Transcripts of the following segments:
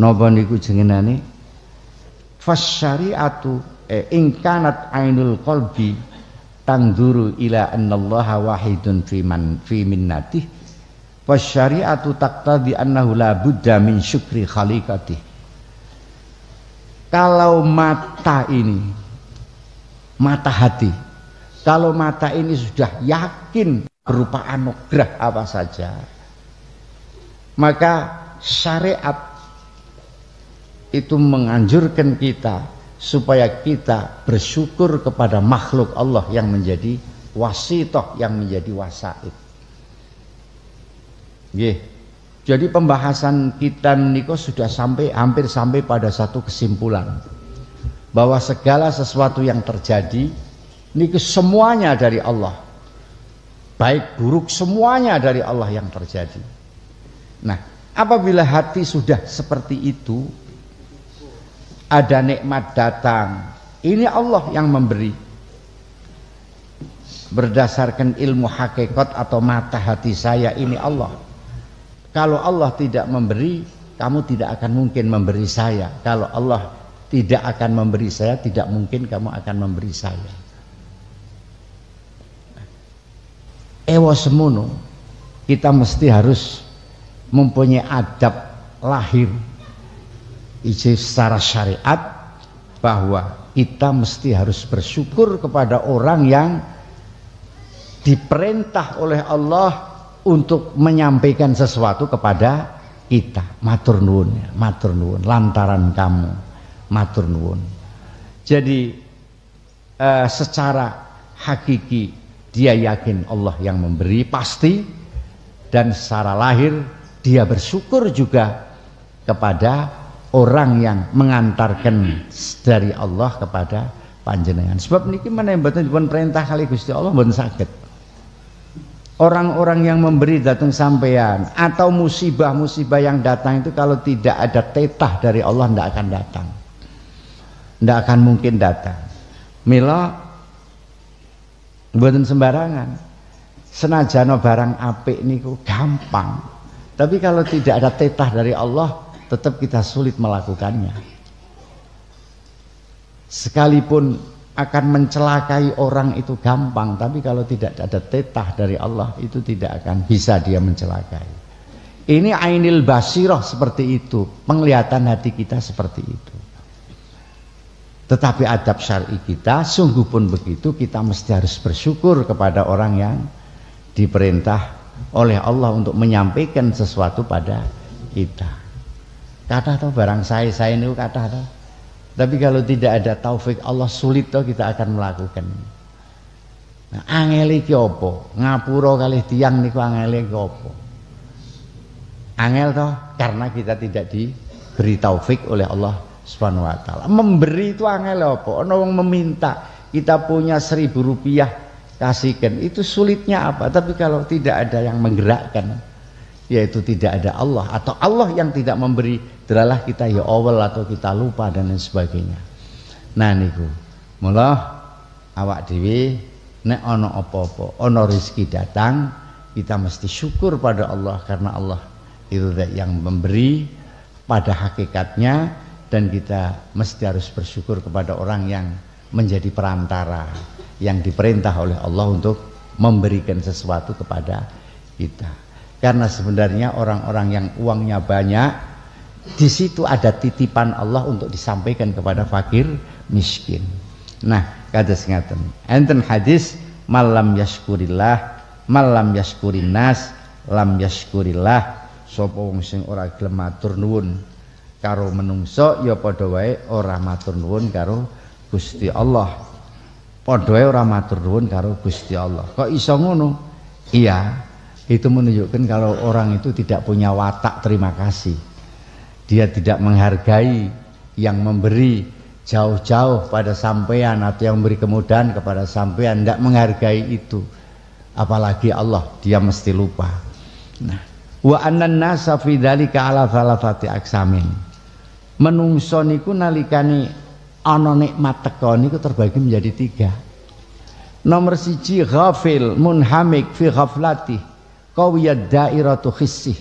napa niku jenengane fasyariatu in kanat ainul qalbi tangduru ila annallaha wahidun fi minnatih fasyariatu taqtadi annahu la budda min syukri khaliqatih. Kalau mata ini, mata hati, kalau mata ini sudah yakin berupa anugerah apa saja, maka syariat itu menganjurkan kita supaya kita bersyukur kepada makhluk Allah yang menjadi wasithah, yang menjadi wasaid. Nggih. Jadi pembahasan kita niku sudah hampir sampai pada satu kesimpulan bahwa segala sesuatu yang terjadi niku semuanya dari Allah. Baik buruk semuanya dari Allah yang terjadi. Nah, apabila hati sudah seperti itu, ada nikmat datang, ini Allah yang memberi berdasarkan ilmu hakikat atau mata hati saya, ini Allah. Kalau Allah tidak memberi, kamu tidak akan mungkin memberi saya. Kalau Allah tidak akan memberi saya, tidak mungkin kamu akan memberi saya. Ewa semono, kita mesti harus mempunyai adab lahir secara syariat bahwa kita mesti harus bersyukur kepada orang yang diperintah oleh Allah untuk menyampaikan sesuatu kepada kita. Matur nuwun, lantaran kamu, matur nuwun. Jadi secara hakiki dia yakin Allah yang memberi pasti, dan secara lahir dia bersyukur juga kepada orang yang mengantarkan dari Allah kepada panjenengan. Sebab niki menembaten dipun perintah kali Gusti Allah mboten saged. Orang-orang yang memberi datang sampean atau musibah-musibah yang datang itu kalau tidak ada tetah dari Allah tidak akan datang. Tidak akan mungkin datang. Mila mboten sembarangan. Senajana barang apik niku gampang. Tapi kalau tidak ada tetah dari Allah, tetap kita sulit melakukannya. Sekalipun akan mencelakai orang itu gampang, tapi kalau tidak ada tetah dari Allah itu tidak akan bisa dia mencelakai. Ini ainil basirah seperti itu, penglihatan hati kita seperti itu. Tetapi adab syar'i kita sungguh pun begitu, kita mesti harus bersyukur kepada orang yang diperintah oleh Allah untuk menyampaikan sesuatu pada kita. Kata atau barang saya ini kata atau, tapi kalau tidak ada taufik Allah sulit toh kita akan melakukan. Nah, angel iki apa? Ngapura kalih tiyang niku angel iki apa? Angel toh karena kita tidak diberi taufik oleh Allah Subhanahu wa taala. Memberi itu angel apa? Ana wong meminta, kita punya 1.000 rupiah kasihkan, itu sulitnya apa? Tapi kalau tidak ada yang menggerakkan, yaitu tidak ada Allah atau Allah yang tidak memberi, delalah kita ya awal atau kita lupa dan lain sebagainya. Nah niku mula awak dhewe nek ana apa-apa, ana rezeki datang, kita mesti syukur pada Allah karena Allah itu yang memberi pada hakikatnya, dan kita mesti harus bersyukur kepada orang yang menjadi perantara, yang diperintah oleh Allah untuk memberikan sesuatu kepada kita. Karena sebenarnya orang-orang yang uangnya banyak, di situ ada titipan Allah untuk disampaikan kepada fakir miskin. Nah, kados ngaten. Enten hadis malam yaskurillah, malam yaskurin nas, lam yaskurillah. Sapa wong sing ora gelem matur nuwun karo menungso, ya padha wae ora matur nuwun karo Gusti Allah. Padha wae ora matur nuwun karo Gusti Allah. Kok iso ngono? Iya, itu menunjukkan kalau orang itu tidak punya watak terima kasih. Dia tidak menghargai yang memberi jauh-jauh pada sampean atau yang memberi kemudahan kepada sampean, tidak menghargai itu. Apalagi Allah, dia mesti lupa. Nah, wa annan nasa fi dzalika ala thalathati aqsamin. Menungso niku nalikane ana nikmat teka niku terbagi menjadi 3. Nomor 1 ghafil munhamik fi ghaflatih qawiyad dairatu khissih.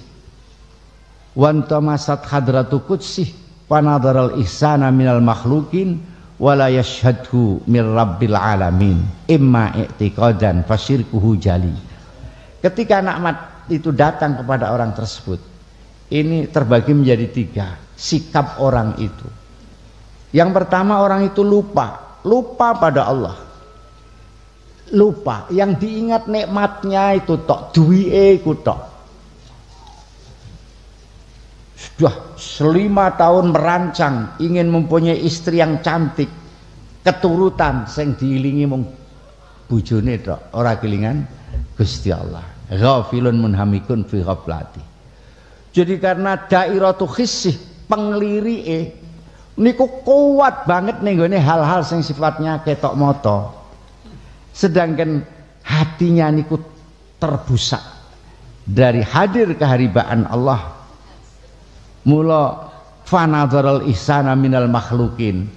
wantamasat hadratu qudsih panadaral ihsana minal makhlukin wala yashhadhu mir rabbil alamin imma i'tiqadan fasyirkuhu jali. Ketika nikmat itu datang kepada orang tersebut, ini terbagi menjadi 3 sikap orang itu. Yang pertama, orang itu lupa pada Allah, lupa, yang diingat nikmatnya itu tok, duwike iku tok. Sudah 5 tahun merancang ingin mempunyai istri yang cantik, keturutan sing diilingi mung bojone tok, ora kelingan Gusti Allah. Ghafilun munhamikun fi ghaflati. Jadi karena dairatu khissih, penglirike niku kuat banget nih gone hal-hal sing sifatnya ketok moto, sedangkan hatinya niku terbusak dari hadir keharibaan Allah. Mula fanadharal ihsana minal makhlukin,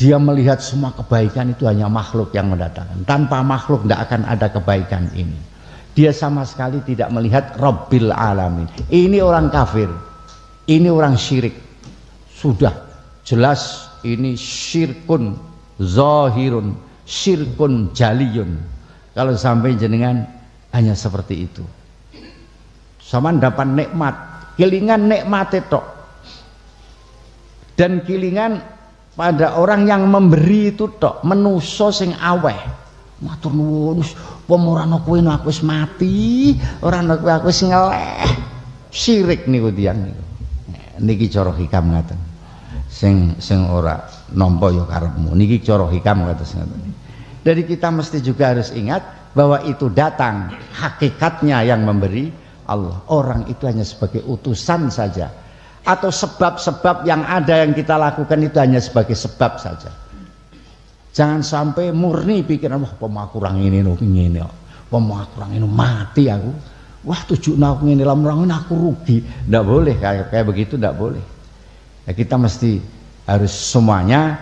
dia melihat semua kebaikan itu hanya makhluk yang mendatangkan, tanpa makhluk tidak akan ada kebaikan ini. Dia sama sekali tidak melihat Rabbil Alamin. Ini orang kafir, ini orang syirik. Sudah jelas ini syirkun zahirun, syirkun jaliyun. Kalau sampai jenengan hanya seperti itu, sama dapat nikmat, kelingan nikmat itu, dan kelingan pada orang yang memberi itu tok, menuso sing aweh. Matur nuwun, pemurano kowe aku wis mati, ora ana kowe aku wis ngeleh. Syirik niku tiyang niku. Niki cara hikam ngaten. Sing ora nampa ya karepmu. Niki cara hikam kados ngaten. Jadi kita mesti juga harus ingat bahwa itu datang hakikatnya yang memberi Allah. Orang itu hanya sebagai utusan saja, atau sebab-sebab yang ada yang kita lakukan itu hanya sebagai sebab saja. Jangan sampai murni pikiran, wah pemakurang ini ngene kok, pemakurang ini mati aku, wah tujuh aku ngene lamun aku rugi. Ndak boleh kayak begitu, ndak boleh. Ya, kita mesti harus semuanya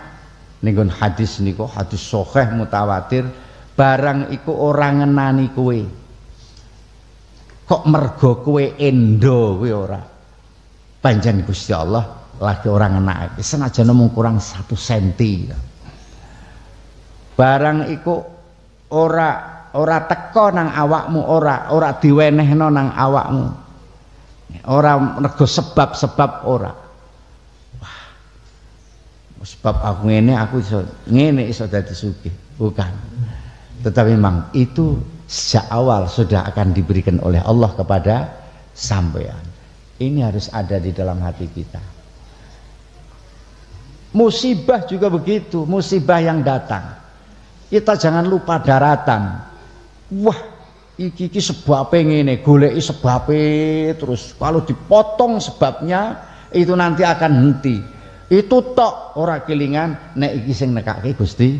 ning hadis niku, hadis sahih mutawatir, barang iku ora ngenani kowe kok mergo kowe endo kowe ora, pancen Gusti Allah lagi orang ngenake senajan mung kurang 1 senti. Barang iku ora teko nang awakmu, ora diwenehno nang awakmu, ora mergo sebab-sebab ora. Wah, sebab aku ngene aku iso dadi sugih, bukan. Tetapi memang itu sejak awal sudah akan diberikan oleh Allah kepada sampean. Ini harus ada di dalam hati kita. Musibah juga begitu, musibah yang datang. Kita jangan lupa daratan. Wah, iki sebabnya ngene, goleki sebabnya terus. Kalau dipotong sebabnya itu nanti akan henti. Itu tok ora kelingan nek iki sing nekake Gusti.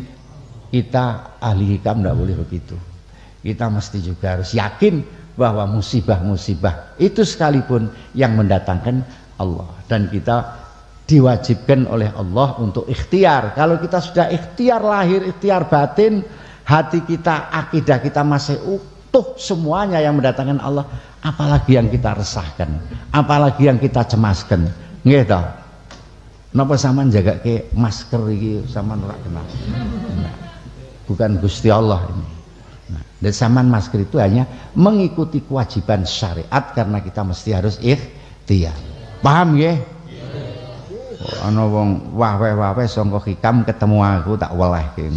Kita ahli hikam ndak boleh begitu. Kita mesti juga harus yakin bahwa musibah-musibah itu sekalipun yang mendatangkan Allah, dan kita diwajibkan oleh Allah untuk ikhtiar. Kalau kita sudah ikhtiar lahir, ikhtiar batin, hati kita, akidah kita masih utuh semuanya yang mendatangkan Allah, apalagi yang kita resahkan, apalagi yang kita cemaskan. Nggih to? Napa sampean jaga ke masker iki sampean ora kenal. Nah, bukan Gusti Allah ini. Nah, dan sampean masker itu hanya mengikuti kewajiban syariat karena kita mesti harus ikhtiar. Paham nggih? Ana wong wah-wah sangka hikam ketemu aku tak welehke.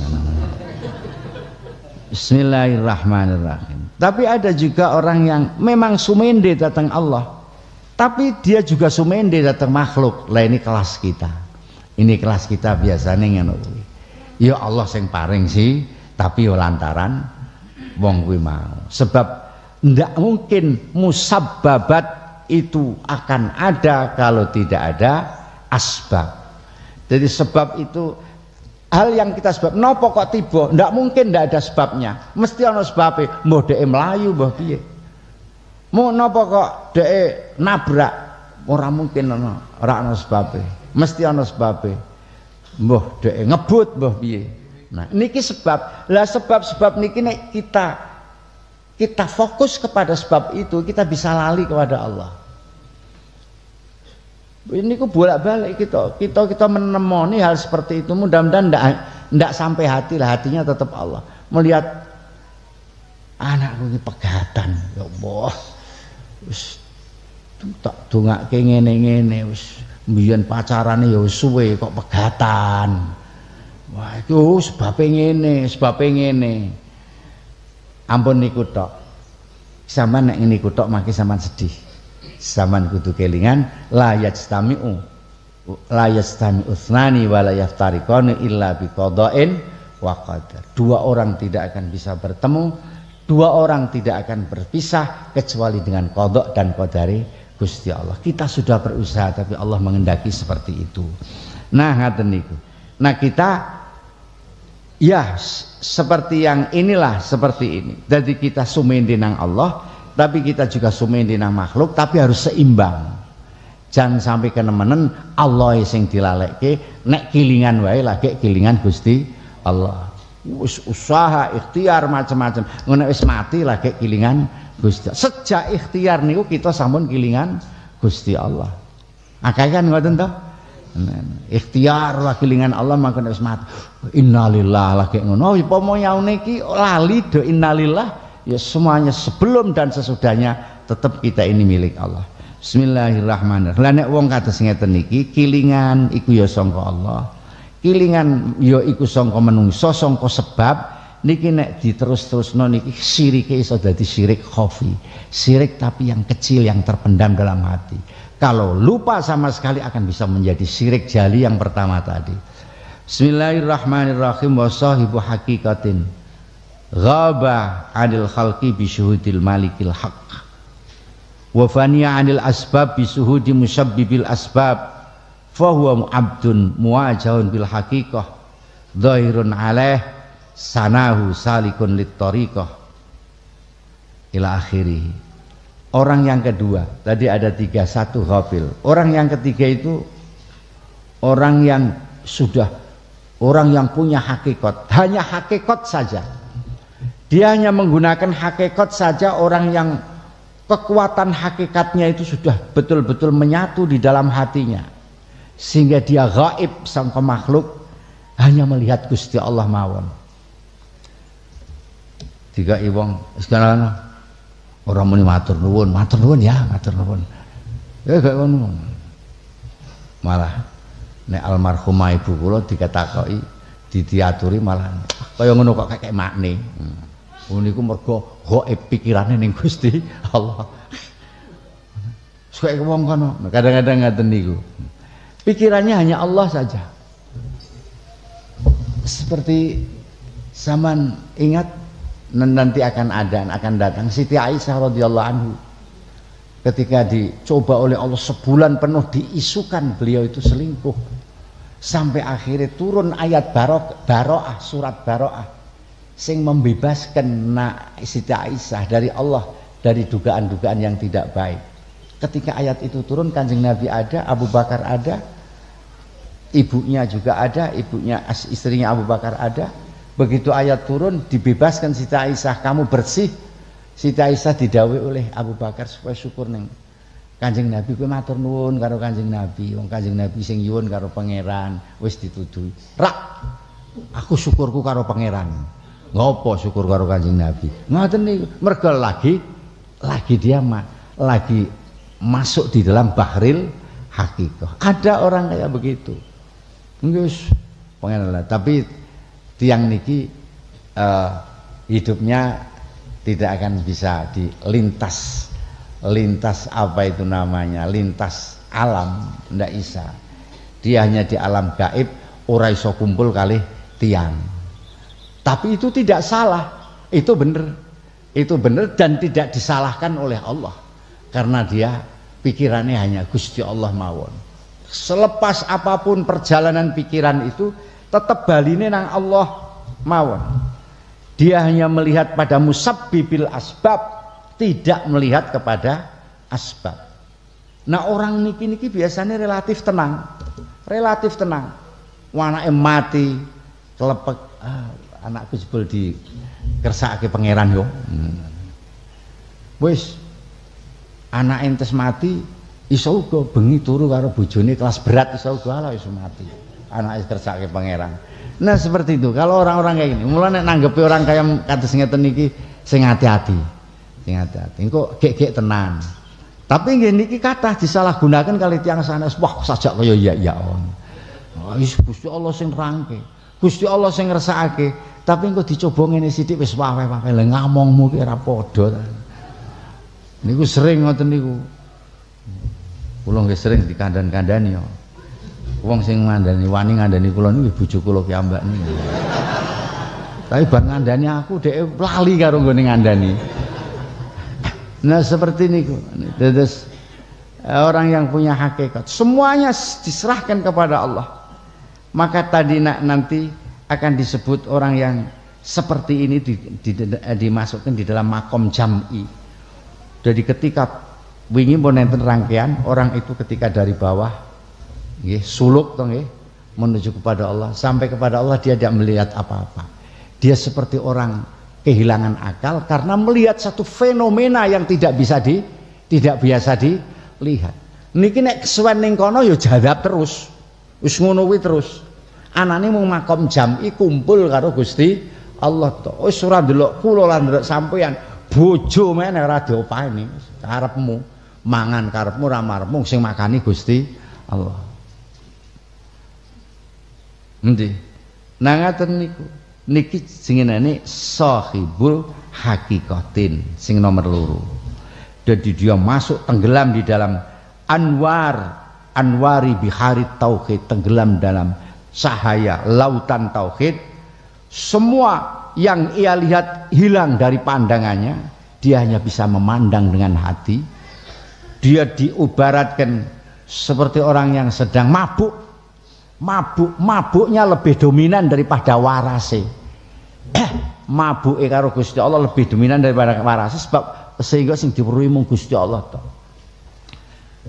Bismillahirrahmanirrahim. Tapi ada juga orang yang memang sumende datang Allah, tapi dia juga sumende datang makhluk. Lah ini kelas kita. Ini kelas kita biasanya ngono kuwi. Ya Allah sing paring sih, tapi yo lantaran wong kuwi mau. Sebab ndak mungkin musabbabat itu akan ada kalau tidak ada asbab. Jadi sebab itu hal yang kita sebab. Nopo kok tiba? Ndak mungkin ndak ada sebabnya. Mesti ana sebabe. Mbah dhek mlayu mbah piye? Mau nopo kok dhek nabrak? Ora mungkin ora ana sebabe. Mesti ana sebabe. Mbah dhek ngebut mbah piye? Nah, niki sebab. Lah sebab-sebab niki nek kita fokus kepada sebab itu, kita bisa lali kepada Allah. Ini ku bolak-balik kita menemoni hal seperti itu, mudah-mudahan ndak sampai hati lah, hatinya tetap Allah. Melihat anakku ini pegatan, ya Allah, wis tak dongake ngene-ngene, wis mbiyen pacarane ya suwe kok pegatan. Wah, itu sebabe ngene. Ampun niku tok. Sampeyan nek niku tok maki sampean sedih. Sampeyan kudu kelingan la yajtami'u tsnani wa la yaftariqani illa biqada'in wa qadar. Dua orang tidak akan bisa bertemu, dua orang tidak akan berpisah kecuali dengan qada' dan qadari Gusti Allah. Kita sudah berusaha tapi Allah mengendaki seperti itu. Nah, ngaten niku. Nah, kita ya seperti yang inilah, seperti ini. Jadi kita sumendi nang Allah, tapi kita juga sumendi nang makhluk, tapi harus seimbang. Jangan sampai kenemenen Allah sing dilalekke, nek kilingan wae lagi kilingan Gusti Allah. Usaha ikhtiar macam-macam, ngono wis mati lagi kilingan Gusti. Sejak ikhtiar niku kita sampun kilingan Gusti Allah. Akeh kan ngoten to? Ikhtiar lah kilingan Allah maka wis mati. Innalillah lagi ngono. Upama yaune iki lali do innalillah, ya semuanya sebelum dan sesudahnya tetap kita ini milik Allah. Bismillahirrahmanirrahim. Lah nek wong kados ngeten iki kilingan iku ya sangka Allah. Kilingan ya iku sangka menungso, sangka sebab niki nek diterus-terusno niki sirike iso dadi syirik khafi. Syirik tapi yang kecil yang terpendam dalam hati. Kalau lupa sama sekali akan bisa menjadi syirik jali yang pertama tadi. Bismillahirrahmanirrahim. Wa sahibu hakikatin ghaba 'anil khalqi bi syuhudil malikil haqq. Wa faniya 'anil asbab bi syuhudi musabbibil asbab. Fa huwa abdun muwajahun bil haqiqah. Dhahirun 'alaih sanahu salikun lit tariqah. Ila akhirih. Orang yang kedua, tadi ada 3, 1 ghafil. Orang yang ketiga itu orang yang punya hakikat, hanya hakikat saja. Dia hanya menggunakan hakikat saja, orang yang kekuatan hakikatnya itu sudah betul-betul menyatu di dalam hatinya. Sehingga dia gaib sang makhluk, hanya melihat Gusti Allah mawon. 3 iwong sekarang orang muni matur nuwun ya, matur nuwun. Gak ngono. Malah nek almarhumah ibu kula dikatakoki, diaturi malah kaya ngono kok kakek makne. Niku mergo gaib pikirane ning Gusti Allah. Suwe wong kono, kadang-kadang ngaten niku. Pikirannya hanya Allah saja. Seperti zaman ingat nanti akan datang Siti Aisyah radhiyallahu anhu ketika dicoba oleh Allah sebulan penuh diisukan beliau itu selingkuh, sampai akhirnya turun ayat Baro'ah, surat Baro'ah sing membebaskan Siti Aisyah dari Allah dari dugaan-dugaan yang tidak baik. Ketika ayat itu turun, Kanjeng Nabi ada, Abu Bakar ada, ibunya juga ada, istrinya Abu Bakar ada. Begitu ayat turun dibebaskan Siti Aisyah, kamu bersih. Siti Aisyah didhawuhi oleh Abu Bakar supaya syukur ning Kanjeng Nabi, kowe matur nuwun karo Kanjeng Nabi. Wong Kanjeng Nabi sing nyuwun karo pangeran wis dituduhi. Rak, aku syukurku karo pangeran. Ngopo syukur karo Kanjeng Nabi? Ngoten niku. Mergo lagi dia lagi masuk di dalam bahril hakikah. Ada orang kayak begitu. Wis pangeran lah, tapi tiang niki hidupnya tidak akan bisa lintas apa itu namanya, lintas alam, ndak bisa. Dia hanya di alam gaib, ora iso kumpul kali tiang. Tapi itu tidak salah, itu benar dan tidak disalahkan oleh Allah, karena dia pikirannya hanya Gusti Allah mawon. Selepas apapun perjalanan pikiran itu tetap baline nang Allah mawon. Dia hanya melihat pada musabbibil asbab, tidak melihat kepada asbab. Nah, orang niki biasanya relatif tenang. Anake mati, kelepek, anakku jebul di kersake pangeran yo. Wis anak entes mati, Iso uga bengi turu karo bojone kelas berat iso uga ala iso mati. Anake kersake pangeran. Nah seperti itu. Kalau orang-orang kayak gini, mulai nanggepi orang kayak kados ngeten iki sing hati-hati. Sing hati-hati. Engko gek-gek tenan. Tapi nggih niki kathah disalahgunakan kali tiyang sanes. Wah, sajak kaya ya on. Wis Gusti Allah sing rangke. Gusti Allah sing ngersakake. Tapi engko dicoba ngene sithik wis wae-wae lha ngamongmu ki ora padha. Niku sering ngoten niku. Kula nggih sering dikandhan-kandhani ya. Wong sing ngandani wani ngandani kula niku bojo kula ki ambak niku. Tapi bar ngandani aku dhek lali karo nggone ngandani. Nah seperti niku. Terus orang yang punya hakikat semuanya diserahkan kepada Allah. Maka tadi nanti akan disebut orang yang seperti ini dimasukkan di dalam makom jam'i. Jadi ketika wingi pun enten rangkaian orang itu ketika dari bawah nggih suluk to nggih menuju kepada Allah, sampai kepada Allah dia tidak melihat apa-apa. Dia seperti orang kehilangan akal karena melihat satu fenomena yang tidak biasa dilihat. Niki nek kesuwen ning kono ya jadab terus. Wis ngono kuwi terus. Anane mung makom jam'i kumpul karo Gusti Allah to. Wis ora ndelok kula lan ndelok sampean bojo men ora diopani. Karepmu mangan karepmu ra marepmu sing makani Gusti Allah. Endi? Nah ngaten niku. Niki jenenge sahibul hakikatin sing nomor loro. Jadi dia masuk tenggelam di dalam anwari bihari tauhid, tenggelam dalam cahaya lautan tauhid. Semua yang ia lihat hilang dari pandangannya, dia hanya bisa memandang dengan hati. Dia diibaratkan seperti orang yang sedang mabuk. Mabuknya lebih dominan daripada warase. Mabuke karo Gusti Allah lebih dominan daripada warase, sebab sehingga sing diweruhi mung Gusti Allah to.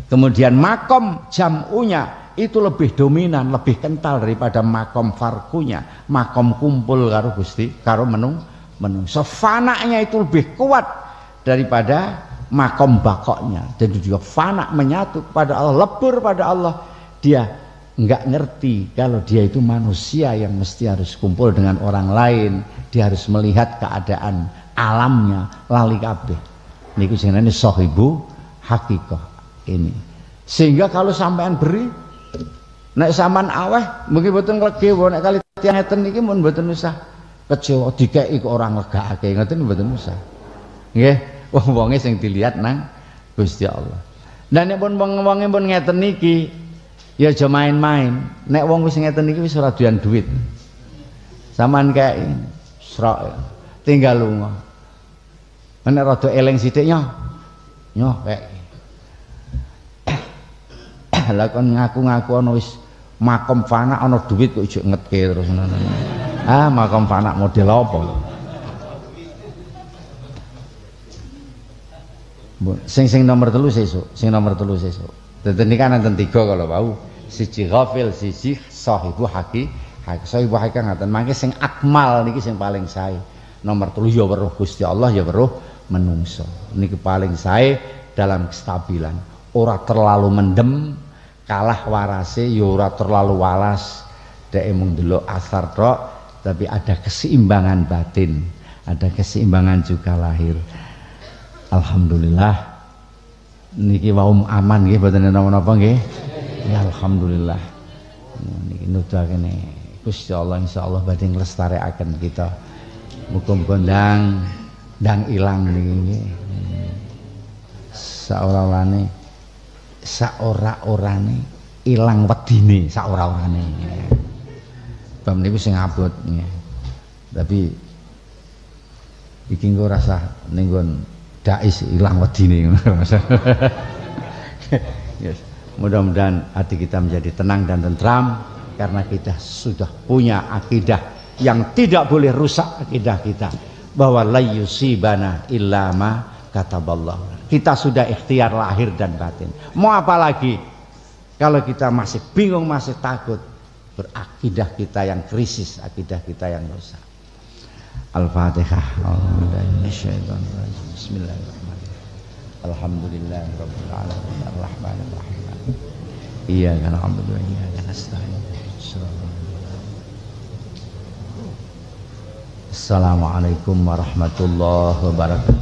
Kemudian makom jam'unya itu lebih dominan, lebih kental daripada makom farkunya, makom kumpul karo Gusti, karo menungso. Fanaknya itu lebih kuat daripada makom bakoknya. Jadi dia fana menyatu kepada Allah, lebur pada Allah. Dia enggak ngerti kalau dia itu manusia yang mesti harus kumpul dengan orang lain. Dia harus melihat keadaan alamnya lali kabeh. Niku jenenge sahibu hakikah ini. Sehingga kalau sampean beri nek sampean aweh mungkin mboten nglegewo, nek kali tiyang ngeten iki mun mboten usah kecewa dikeki kok ora nglegakake, ngoten mboten usah. Nggih, wong-wonge sing dilihat nang Gusti Allah. Lah nek pun wong-wonge pun ngeten niki ya aja main-main. Nek wong wis ngeten iki wis ora duwe duit. Saman kae srok tinggal lunga. Nek rada eling sithik nyoh kae. Lah kon ngaku-ngaku ana wis makom fana ana duit kok ijo ngetke terus ngono. Ah makom fana model apa? Sing nomor 3 sesuk, Dadi niki kan enten 3 kalau wau. Siji ghafil, siji sahibu sahibu hakik ngaten. Mangke sing akmal niki sing paling sae. Nomor 3 ya weruh Gusti Allah, ya weruh menungso. Niki paling sae dalam kestabilan. Ora terlalu mendem, kalah warase, ya ora terlalu walas. Dek mung delok asar tok, tapi ada keseimbangan batin, ada keseimbangan juga lahir. Alhamdulillah niki wau aman nggih mboten napa-napa nggih. Ya alhamdulillah. Niki nuduhakene Gusti Allah insyaallah badhe nglestarekaken kita. Muga-muga ndang ilang niki nggih. Saora-orane ilang wedine saora-orane. Bab niku sing abot nggih. Tapi iki engko rasa ning nggon dais ilang wedine ngono. Yes. Mudah-mudahan hati kita menjadi tenang dan tentram karena kita sudah punya akidah yang tidak boleh rusak akidah kita bahwa la yusibana illa ma kataballah. Kita sudah ikhtiar lahir dan batin. Mau apa lagi? Kalau kita masih bingung, masih takut, berakidah kita yang krisis, akidah kita yang rusak. Al-Fatihah. Bismillahirrahmanirrahim. Alhamdulillahirabbil alamin arrahmanir rahim. Iyyaka na'budu wa iyyaka nasta'in. Assalamualaikum warahmatullahi wabarakatuh.